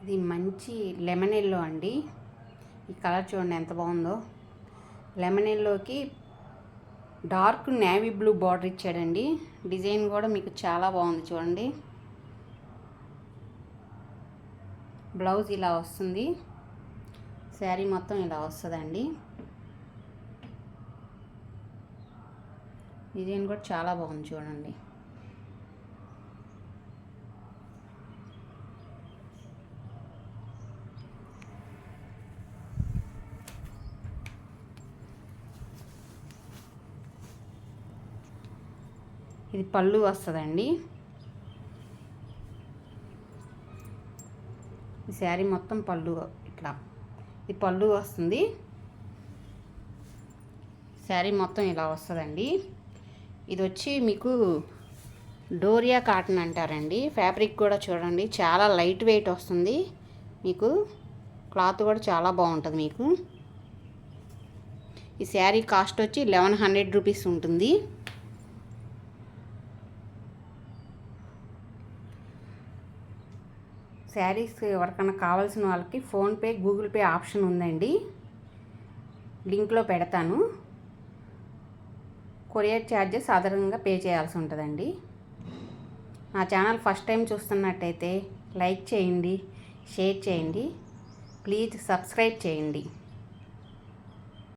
ఇది మంచి lemon yellow అండి. ఈ కలర్ చూడండి ఎంత బాగుందో. లెమన్ ఎల్లోకి డార్క్ నేవీ బ్లూ బార్డర్ ఇచ్చాడండి. డిజైన్ కూడా మీకు చాలా బాగుంది చూడండి. బ్లౌజ్ ఇలా వస్తుంది. శారీ మొత్తం ఇలా వస్తుందండి. డిజైన్ కూడా చాలా బాగుంది చూడండి. ఇది పళ్ళు వస్తుందండి. ఈ శారీ మొత్తం పళ్ళు ఇట్లా ఇది పళ్ళు వస్తుంది. శారీ మొత్తం ఇలా వస్తుందండి. ఇది వచ్చి మీకు డోరియా కాటన్ అంటారండి. ఫ్యాబ్రిక్ కూడా చూడండి చాలా లైట్ వెయిట్ వస్తుంది. మీకు క్లాత్ కూడా చాలా బాగుంటుంది. మీకు ఈ శారీ కాస్ట్ వచ్చి 1100 రూపీస్ ఉంటుంది. శారీస్ ఎవరికైనా కావాల్సిన వాళ్ళకి ఫోన్పే గూగుల్ పే ఆప్షన్ ఉందండి. లింక్లో పెడతాను. కొరియర్ ఛార్జెస్ అదనంగా పే చేయాల్సి ఉంటుందండి. నా ఛానల్ ఫస్ట్ టైం చూస్తున్నట్టయితే లైక్ చేయండి, షేర్ చేయండి, ప్లీజ్ సబ్స్క్రైబ్ చేయండి.